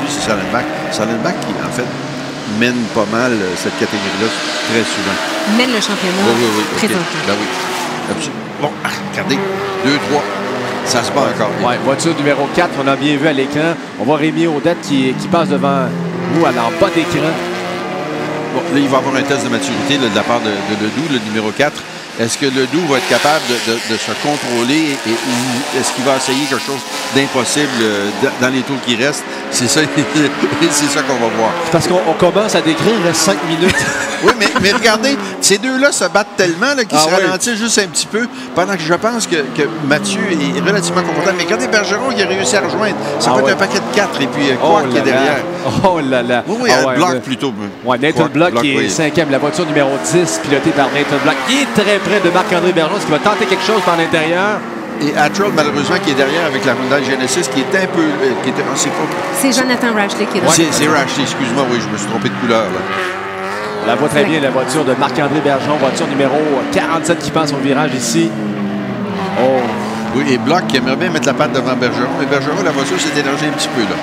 c'est Salenbach. Salenbach qui, en fait, mène pas mal cette catégorie-là très souvent. Mène le championnat présentement. Okay. Ben oui, absolument. Bon, regardez, 2, 3. Ça se bat encore. Oui, voiture numéro 4, on a bien vu à l'écran. On voit Rémi Audette qui passe devant nous à l'en bas d'écran. Bon, là, il va avoir un test de maturité là, de la part de Ledoux, le numéro 4. Est-ce que Ledoux va être capable de se contrôler ou est-ce qu'il va essayer quelque chose d'impossible dans les tours qui restent? C'est ça, c'est ça qu'on va voir. Parce qu'on commence à décrire, il reste 5 minutes. Oui, mais regardez, ces deux-là se battent tellement qu'ils se ralentissent juste un petit peu, pendant que je pense que Mathieu est relativement confortable. Mais regardez Bergeron, il a réussi à rejoindre. Ça peut être un paquet de 4 et puis Quark qui est derrière. Oh là là. Oui, Block plutôt. Oui, Nathan Block qui est 5e, la voiture numéro 10, pilotée par Nathan Block, qui est très près de Marc-André Bergeron, qui va tenter quelque chose par l'intérieur. Et Attrell, malheureusement, qui est derrière avec la Hyundai Genesis, qui est un peu... C'est Jonathan Rashley qui est derrière. C'est Rashley, excuse-moi, oui, je me suis trompé de couleur. Là. On la voit très bien, la voiture de Marc-André Bergeron, voiture numéro 47 qui passe au virage ici. Oh! Oui, et Block qui aimerait bien mettre la patte devant Bergeron. Mais Bergeron, la voiture s'est énergée un petit peu. Là.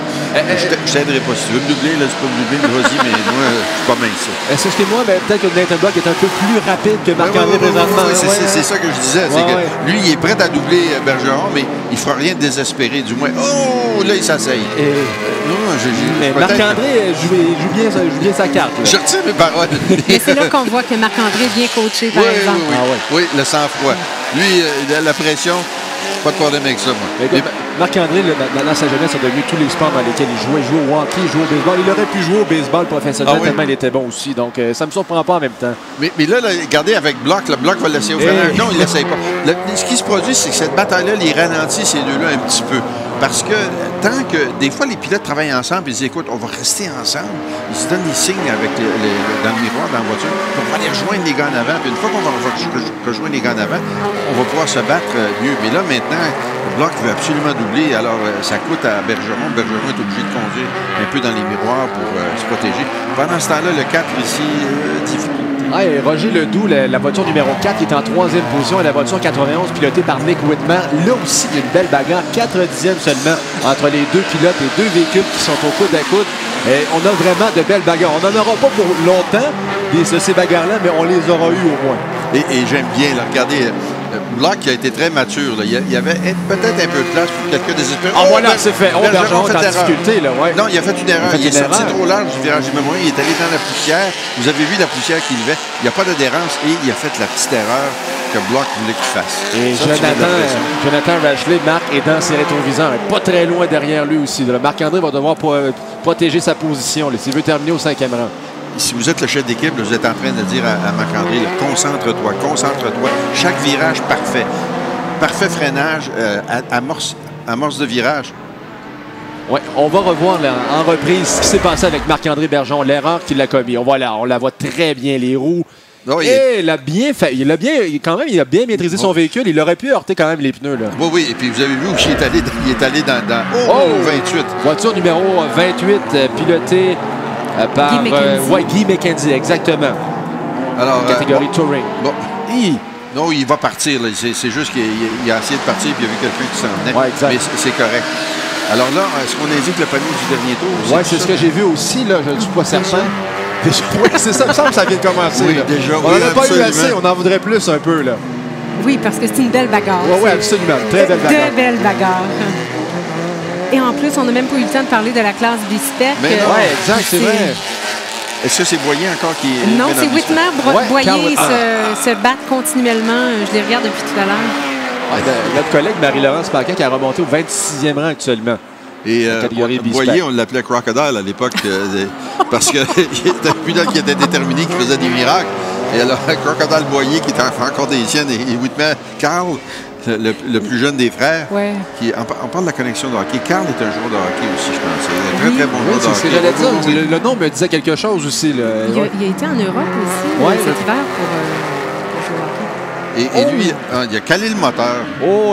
Je t'aiderai pas. Si tu veux me doubler, là, c'est pas me doubler, vas-y, mais moi, je suis pas mince. Excusez-moi, mais peut-être que Nathan Block est un peu plus rapide que Marc-André présentement. C'est ça que je disais. Lui, il est prêt à doubler Bergeron, mais il ne fera rien de désespéré. Du moins, là, il s'asseye. Marc-André joue bien sa carte. Là. Je retire mes paroles. Mais c'est là qu'on voit que Marc-André est bien coaché, par exemple. Oui, le sang-froid. Lui, la pression... Pas de problème avec ça, moi. Marc-André, dans sa jeunesse, a devenu tous les sports dans lesquels il jouait. Il jouait au hockey, il jouait au baseball. Il aurait pu jouer au baseball professionnel tellement il était bon aussi. Donc, ça ne me surprend pas en même temps. Mais là, regardez, avec Block, le Block va l'essayer au freinage. Non, il ne l'essaye pas. Ce qui se produit, c'est que cette bataille-là les ralentit, ces deux-là, un petit peu. Parce que tant que... Des fois, les pilotes travaillent ensemble et ils disent, écoute, on va rester ensemble. Ils se donnent des signes avec dans le miroir, dans la voiture. On va aller rejoindre les gars en avant. Puis une fois qu'on va rejoindre les gars en avant, on va pouvoir se battre mieux. Mais là, maintenant, le Block veut absolument doubler. Alors, ça coûte à Bergeron. Bergeron est obligé de conduire un peu dans les miroirs pour se protéger. Pendant ce temps-là, le 4 ici, difficile. Roger Ledoux, la voiture numéro 4 qui est en 3e position et la voiture 91 pilotée par Nick Whitmer. Là aussi, il y a une belle bagarre, 4 dixièmes seulement entre les deux pilotes et deux véhicules qui sont au coude à coude. Et on a vraiment de belles bagarres. On n'en aura pas pour longtemps, ces bagarres-là, mais on les aura eues au moins. Et j'aime bien, là, regardez, Block qui a été très mature. Là. Il y avait peut-être un peu de place pour quelqu'un désespéré. Voilà, c'est fait. Bergeron est en difficulté. Là, Non, il a fait une erreur. Il est sorti trop large du virage numéro 1. Il est allé dans la poussière. Vous avez vu la poussière qu'il levait. Il n'y a pas d'adhérence et il a fait la petite erreur que Block voulait qu'il fasse. Et Jonathan Rashley, Marc, est dans ses rétroviseurs. Pas très loin derrière lui aussi. Marc-André va devoir protéger sa position s'il veut terminer au 5e rang. Si vous êtes le chef d'équipe, vous êtes en train de dire à Marc-André, concentre-toi, concentre-toi. Chaque virage parfait. Parfait freinage, amorce de virage. Oui, on va revoir là, en reprise ce qui s'est passé avec Marc-André Bergeron, l'erreur qu'il a commis. On la voit très bien, les roues. Non, il a bien fait. Il a bien maîtrisé son véhicule. Il aurait pu heurter quand même les pneus. Là. Oui, et puis vous avez vu où il est allé dans 28. Voiture numéro 28, pilotée par Guy McKenzie, exactement. Alors, catégorie Touring. Non, il va partir. C'est juste qu'il a essayé de partir et il a vu quelqu'un qui s'en venait. Mais c'est correct. Alors là, est-ce qu'on indique le panneau du dernier tour? Oui, c'est ce que j'ai vu aussi. Là, je ne suis pas certain. Oui, c'est ça. Il me semble que ça vient de commencer. Oui, déjà. On n'en a pas eu assez. On en voudrait plus un peu. Là. Oui, parce que c'est une belle bagarre. Oui, absolument. Très belle bagarre. De belles bagarres. Et en plus, on n'a même pas eu le temps de parler de la classe B-Spec. Oui, exact, c'est vrai. Est-ce que c'est Boyer encore qui est... Non, c'est Whitmer. Boyer se battent continuellement. Je les regarde depuis tout à l'heure. Notre collègue Marie-Laurence Paquin qui a remonté au 26e rang actuellement. Et Boyer, on l'appelait Crocodile à l'époque parce que c'était un pilote qui était déterminé, qui faisait des miracles. Et alors, Crocodile Boyer qui était encore des siennes et Whitmer, Carl, le plus jeune des frères. Ouais. On parle de la connexion de hockey. Carl est un joueur de hockey aussi, je pense. Il est un très bon joueur de hockey. C'est ce que j'allais dire. Le nom me disait quelque chose aussi. Là. Il a été en Europe aussi cet hiver pour jouer au hockey. Et lui, il y a calé le moteur.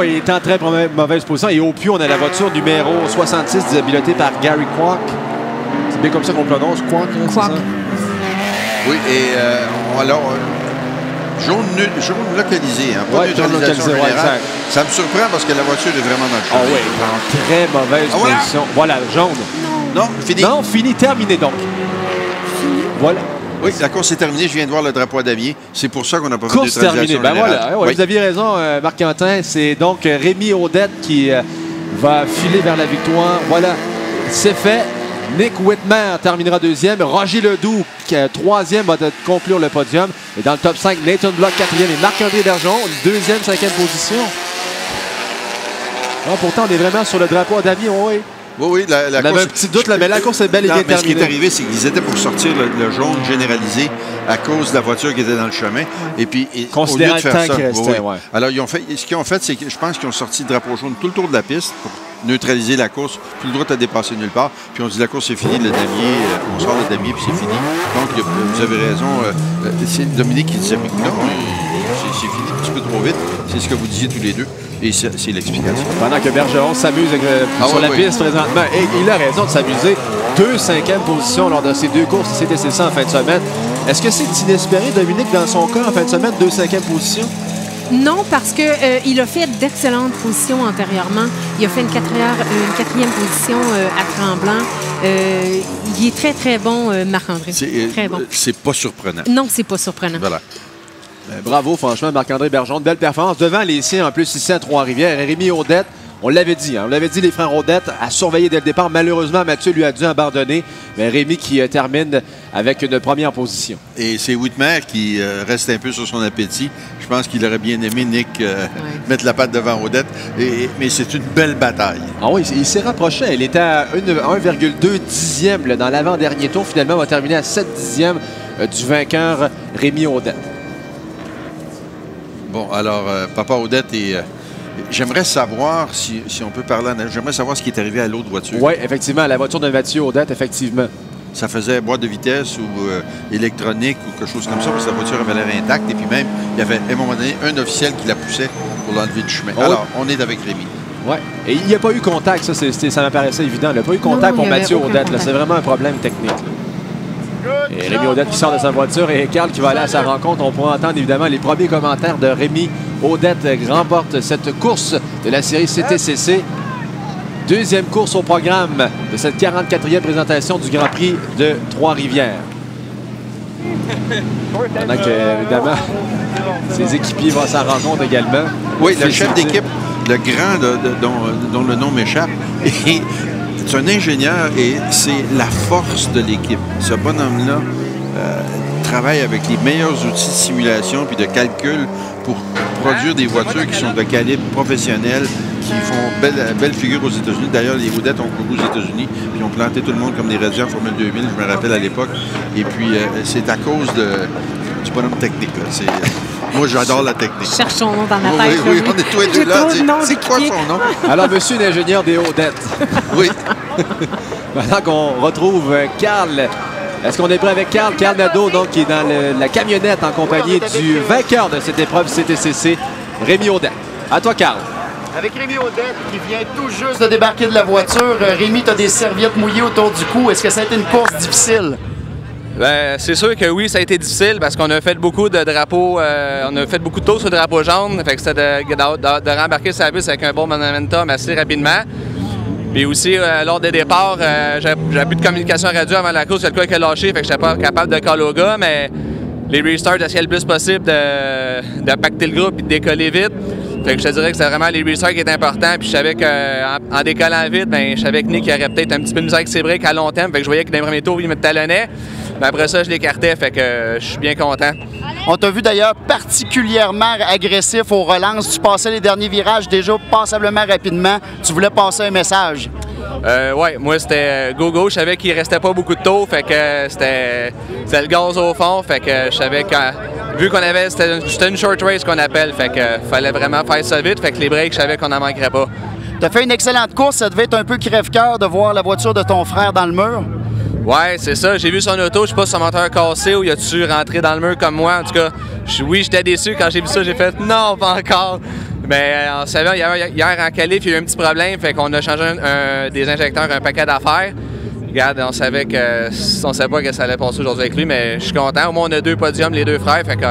Il est en très mauvaise position. Et au puits, on a la voiture numéro 66 pilotée par Gary Quark. C'est bien comme ça qu'on prononce, Quark. Quark. Oui, et alors, jaune localisé, hein, pas Ouais, jaune neutralisation localisé, ouais, générale. exact. Ça me surprend parce que la voiture est vraiment dans le Ah chemin. oui, en très mauvaise voilà. position. Voilà, jaune. Non, fini. Non, fini, terminé donc. Voilà. Oui, la course est terminée. Je viens de voir le drapeau à damier. C'est pour ça qu'on n'a pas fait de Course terminée. neutralisation Ben générale. voilà, ouais, Oui. vous aviez raison, Marc-Quentin. C'est donc Rémi Audette qui va filer vers la victoire. Voilà, c'est fait. Nick Whitmer terminera deuxième. Roger Ledoux, troisième, va conclure le podium. Et dans le top 5, Nathan Block, quatrième. Et Marc-André Bergeron, deuxième, cinquième position. Ah, pourtant, on est vraiment sur le drapeau à damier. Oui. Oui, la On avait course... un petit doute, là, mais la course est bel et Non, bien mais ce qui est terminée. arrivé, c'est qu'ils étaient pour sortir le jaune généralisé à cause de la voiture qui était dans le chemin. Et puis, Considérant au lieu de le faire temps ça, qui restait, ouais. Alors, ce qu'ils ont fait, c'est que je pense qu'ils ont sorti le drapeau jaune tout le tour de la piste pour neutraliser la course. Plus le droit de dépasser nulle part. Puis on dit la course c'est fini, le damier, on sort le damier puis c'est fini. Donc, vous avez raison. C'est Dominique qui disait, non, c'est fini un petit peu trop vite. C'est ce que vous disiez tous les deux. Et c'est l'explication. Pendant que Bergeron s'amuse sur la piste présentement. Et il a raison de s'amuser. 2 5e positions lors de ces deux courses CTCC en fin de semaine. Est-ce que c'est inespéré, Dominique, dans son cas, en fin de semaine, 2 5e positions? Non, parce qu'il a fait d'excellentes positions antérieurement. Il a fait une quatrième position à Tremblant. Il est très, très bon, Marc-André. Très bon. C'est pas surprenant. Non, c'est pas surprenant. Voilà. Bravo, franchement, Marc-André Bergeron. De belle performance devant les siens, en plus, ici à Trois-Rivières. Et Rémi Audette, on l'avait dit, hein, les frères Audette, à surveiller dès le départ. Malheureusement, Mathieu lui a dû abandonner. Mais Rémi qui termine avec une première position. Et c'est Whitmer qui reste un peu sur son appétit. Je pense qu'il aurait bien aimé, Nick, mettre la patte devant Audette. Mais c'est une belle bataille. Ah oui, il s'est rapproché. Il était à 1,2 dixième là, dans l'avant-dernier tour. Finalement, il va terminer à 7 dixièmes du vainqueur Rémi Audette. Bon, alors, Papa Audette, j'aimerais savoir, si on peut parler j'aimerais savoir ce qui est arrivé à l'autre voiture. Oui, effectivement, la voiture de Mathieu Audette, effectivement. Ça faisait boîte de vitesse ou électronique ou quelque chose comme ça, parce que la voiture avait l'air intacte. Et puis même, il y avait à un moment donné un officiel qui la poussait pour l'enlever du chemin. Oh. Alors, on est avec Rémi. Oui. Et il n'y a pas eu contact, ça m'apparaissait évident. Il n'y a pas eu contact pour Mathieu Audette. C'est vraiment un problème technique. Là. Et Rémi Audette qui sort de sa voiture et Carl qui va aller à sa rencontre. On pourra entendre évidemment les premiers commentaires de Rémi Audette qui remporte cette course de la série CTCC. Deuxième course au programme de cette 44e présentation du Grand Prix de Trois-Rivières. Pendant que, évidemment, ses équipiers vont à sa rencontre également. Oui, le chef d'équipe, le grand dont le nom m'échappe, c'est un ingénieur et c'est la force de l'équipe. Ce bonhomme-là travaille avec les meilleurs outils de simulation puis de calcul pour produire des voitures qui sont de calibre professionnel, qui font belle figure aux États-Unis. D'ailleurs, les Audette ont couru aux États-Unis, puis ont planté tout le monde comme des radios en Formule 2000, je me rappelle à l'époque. Et puis, c'est à cause du bonhomme technique. Là. Moi, j'adore la technique. Je cherche son nom dans ma tête. Oui, on est tous les deux là. C'est quoi son nom? Alors, monsieur l'ingénieur des Audette. Oui. Maintenant qu'on retrouve Carl. Est-ce qu'on est prêt avec Carl? Carl Nadeau, donc, qui est dans la camionnette en compagnie du vainqueur de cette épreuve CTCC, Rémi Audette. À toi, Carl. Avec Rémi Audette qui vient tout juste de débarquer de la voiture. Rémi, tu as des serviettes mouillées autour du cou. Est-ce que ça a été une course difficile? Ben, c'est sûr que oui, ça a été difficile parce qu'on a fait beaucoup de drapeaux, on a fait beaucoup de tours sur le drapeau jaune. Fait que c'était de rembarquer sur la piste avec un bon momentum assez rapidement. Puis aussi, lors des départs, j'ai plus de communication radio avant la course. Il y a le gars qui a lâché, fait que j'étais pas capable de coller au gars, mais les restarts, j'essayais le plus possible de pacter le groupe et de décoller vite. Fait que je te dirais que c'est vraiment les restarts qui étaient importants. Puis je savais qu'en décollant vite, ben, je savais que Nick aurait peut-être un petit peu de misère avec ses breaks à long terme. Fait que je voyais que dans les premiers tours, il me talonnait. Mais après ça, je l'écartais. Fait que je suis bien content. On t'a vu d'ailleurs particulièrement agressif aux relances. Tu passais les derniers virages déjà passablement rapidement. Tu voulais passer un message. Ouais, moi c'était go-go. Je savais qu'il restait pas beaucoup de tours. Fait que c'était le gaz au fond. Fait que je savais que vu qu'on avait, c'était une short race qu'on appelle. Fait que fallait vraiment faire ça vite. Fait que les breaks, je savais qu'on n'en manquerait pas. Tu as fait une excellente course. Ça devait être un peu crève-cœur de voir la voiture de ton frère dans le mur. Ouais, c'est ça. J'ai vu son auto, je sais pas si son moteur cassé ou il a-tu rentré dans le mur comme moi. En tout cas, oui, j'étais déçu quand j'ai vu ça. J'ai fait non, pas encore. Mais on savait, hier en qualif, il y a eu un petit problème. Fait qu'on a changé des injecteurs, un paquet d'affaires. Regarde, on savait savait pas que ça allait passer aujourd'hui avec lui, mais je suis content. Au moins, on a 2 podiums, les 2 frères. Fait que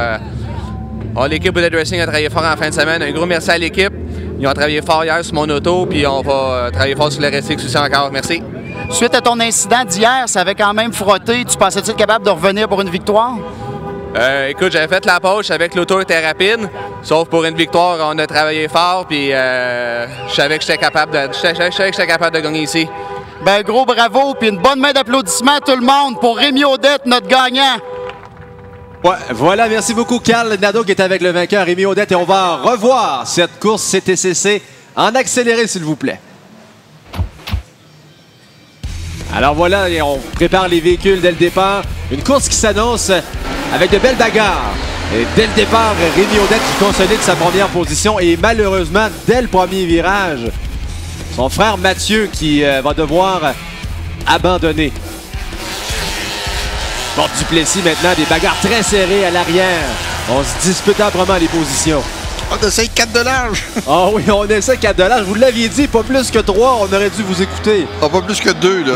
L'équipe Bullet Racing a travaillé fort en fin de semaine. Un gros merci à l'équipe. Ils ont travaillé fort hier sur mon auto, puis on va travailler fort sur le RSX aussi encore. Merci. Suite à ton incident d'hier, ça avait quand même frotté. Tu pensais-tu être capable de revenir pour une victoire? Écoute, j'avais fait la poche, je savais que l'auto était rapide, sauf pour une victoire, on a travaillé fort, puis je savais que j'étais capable de gagner ici. Ben gros bravo, puis une bonne main d'applaudissements à tout le monde pour Rémi Audette, notre gagnant. Ouais, voilà, merci beaucoup Carl Nadeau qui est avec le vainqueur Rémi Audette et on va revoir cette course CTCC en accéléré s'il vous plaît. Alors voilà, et on prépare les véhicules dès le départ. Une course qui s'annonce avec de belles bagarres. Et dès le départ, Rémi Audette qui consolide sa première position et malheureusement, dès le premier virage, son frère Mathieu qui va devoir abandonner. Bon, Duplessis maintenant, des bagarres très serrées à l'arrière. On se dispute âprement les positions. On essaye 4 de large. Ah oui, on essaie 4 de large. Vous l'aviez dit, pas plus que 3, on aurait dû vous écouter. Ah, pas plus que 2, là.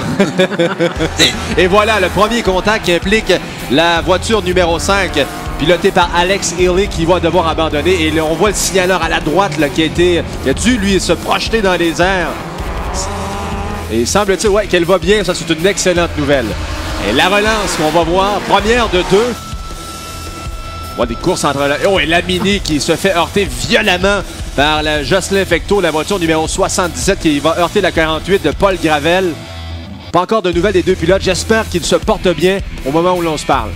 Et voilà, le premier contact qui implique la voiture numéro 5, pilotée par Alex Healy, qui va devoir abandonner. Et là, on voit le signaleur à la droite là, qui a dû, lui, se projeter dans les airs. Et semble-t-il ouais, qu'elle va bien. Ça, c'est une excellente nouvelle. Et la relance qu'on va voir, première de 2. On voit des courses entre... Oh, et Lamini qui se fait heurter violemment par la Jocelyn Fecteau, la voiture numéro 77 qui va heurter la 48 de Paul Gravel. Pas encore de nouvelles des deux pilotes. J'espère qu'ils se portent bien au moment où l'on se parle.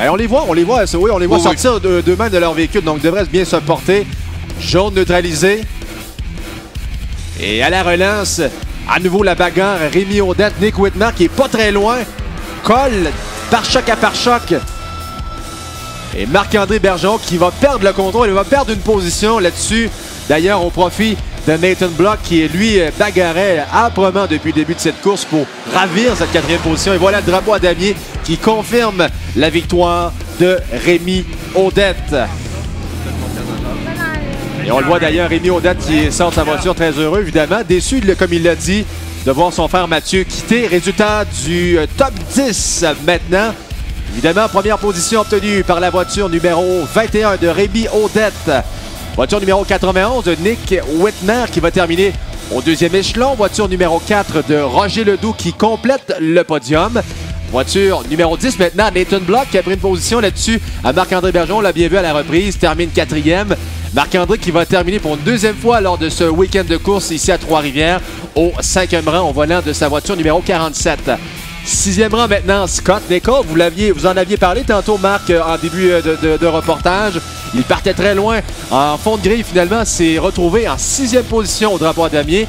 Et on les voit sortir d'eux-mêmes de leur véhicule, donc devraient bien se porter. Jaune neutralisé. Et à la relance, à nouveau la bagarre. Rémi Audette, Nick Whitmer qui est pas très loin. Colle pare-choc à pare-choc. Et Marc-André Bergeron qui va perdre le contrôle. Il va perdre une position là-dessus. D'ailleurs, au profit de Nathan Block qui, lui, bagarrait âprement depuis le début de cette course pour ravir cette 4e position. Et voilà le drapeau à damier qui confirme la victoire de Rémi Audette. Et on le voit d'ailleurs, Rémi Audette qui sort sa voiture très heureux, évidemment. Déçu, comme il l'a dit, de voir son frère Mathieu quitter. Résultat du top 10 maintenant. Évidemment, première position obtenue par la voiture numéro 21 de Rémi Audette. Voiture numéro 91 de Nick Whitmer qui va terminer au 2e échelon. Voiture numéro 4 de Roger Ledoux qui complète le podium. Voiture numéro 10 maintenant, Nathan Block qui a pris une position là-dessus à Marc-André Bergeron. On l'a bien vu à la reprise, termine 4e. Marc-André qui va terminer pour une 2e fois lors de ce week-end de course ici à Trois-Rivières au 5e rang au volant de sa voiture numéro 47. 6e rang maintenant, Scott Nicol. Vous en aviez parlé tantôt, Marc, en début de reportage. Il partait très loin. En fond de grille, finalement, s'est retrouvé en 6e position au drapeau à damier.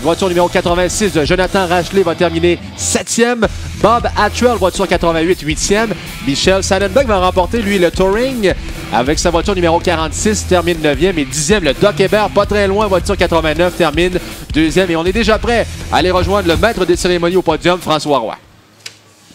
Voiture numéro 86 de Jonathan Rachley va terminer 7e. Bob Attrell, voiture 88, 8e. Michel Sannenberg va remporter, lui, le Touring avec sa voiture numéro 46, termine 9e. Et 10e, le Doc Hébert, pas très loin, voiture 89, termine 2e. Et on est déjà prêt à aller rejoindre le maître des cérémonies au podium, François Roy.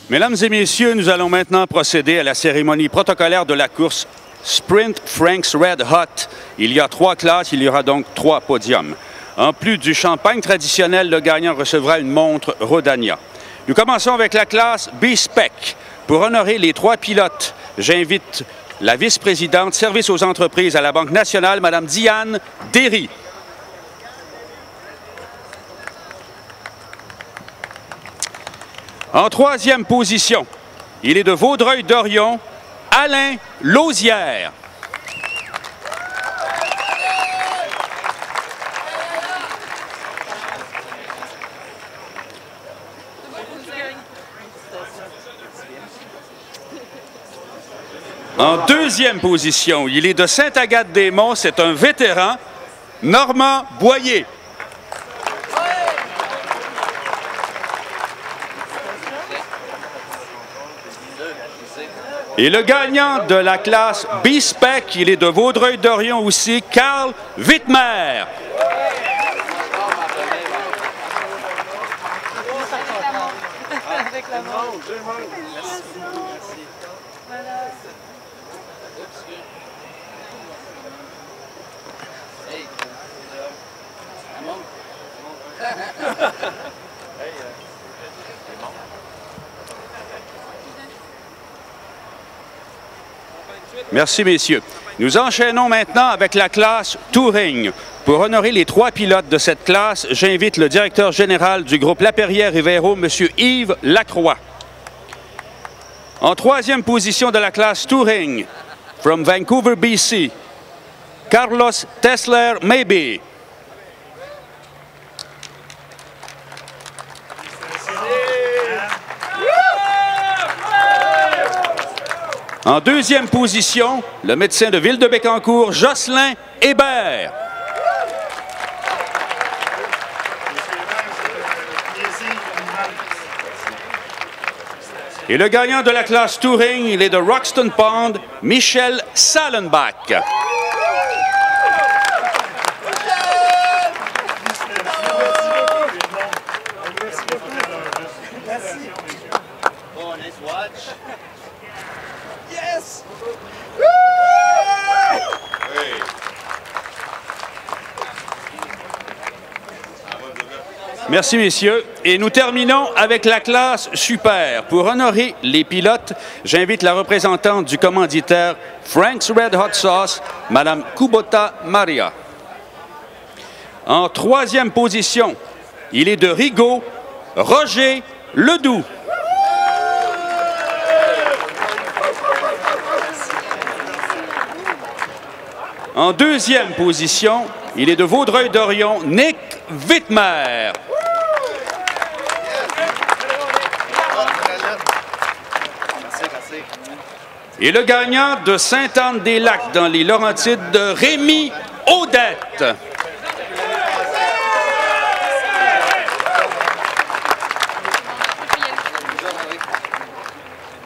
Mesdames et messieurs, nous allons maintenant procéder à la cérémonie protocolaire de la course Sprint Frank's Red Hot. Il y a 3 classes, il y aura donc 3 podiums. En plus du champagne traditionnel, le gagnant recevra une montre Rodania. Nous commençons avec la classe B-Spec. Pour honorer les 3 pilotes, j'invite la vice-présidente Service aux entreprises à la Banque nationale, Mme Diane Derry. En 3e position, il est de Vaudreuil-Dorion, Alain Lausière. En 2e position, il est de Sainte-Agathe-des-Monts, c'est un vétéran, Normand Boyer. Et le gagnant de la classe B-Spec, il est de Vaudreuil-Dorion aussi, Carl Wittmer. Merci, messieurs. Nous enchaînons maintenant avec la classe Touring. Pour honorer les 3 pilotes de cette classe, j'invite le directeur général du groupe Laperrière-Rivero, M. Yves Lacroix. En 3e position de la classe Touring, from Vancouver, BC, Carlos Tesler Maybe. En 2e position, le médecin de Ville de Bécancour, Jocelyn Hébert. Et le gagnant de la classe Touring, il est de Roxton Pond, Michel Salenbach. Merci, messieurs. Et nous terminons avec la classe super. Pour honorer les pilotes, j'invite la représentante du commanditaire Frank's Red Hot Sauce, Mme Kubota Maria. En 3e position, il est de Rigaud, Roger Ledoux. En 2e position, il est de Vaudreuil-Dorion, Nick Wittmer. Et le gagnant de Sainte-Anne-des-Lacs dans les Laurentides, de Rémi Audette.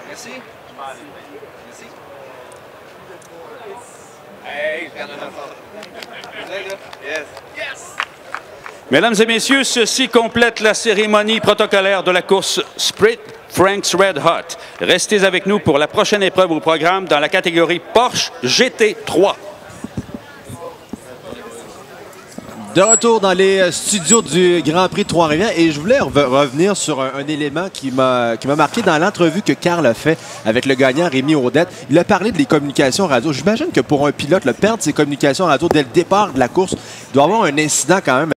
Merci. Mesdames et messieurs, ceci complète la cérémonie protocolaire de la course Sprint Frank's Red Hot. Restez avec nous pour la prochaine épreuve au programme dans la catégorie Porsche GT3. De retour dans les studios du Grand Prix de Trois-Rivières et je voulais revenir sur un élément qui m'a marqué dans l'entrevue que Carl a fait avec le gagnant Rémi Audette. Il a parlé des communications radio. J'imagine que pour un pilote, perdre ses communications radio dès le départ de la course, il doit avoir un incident quand même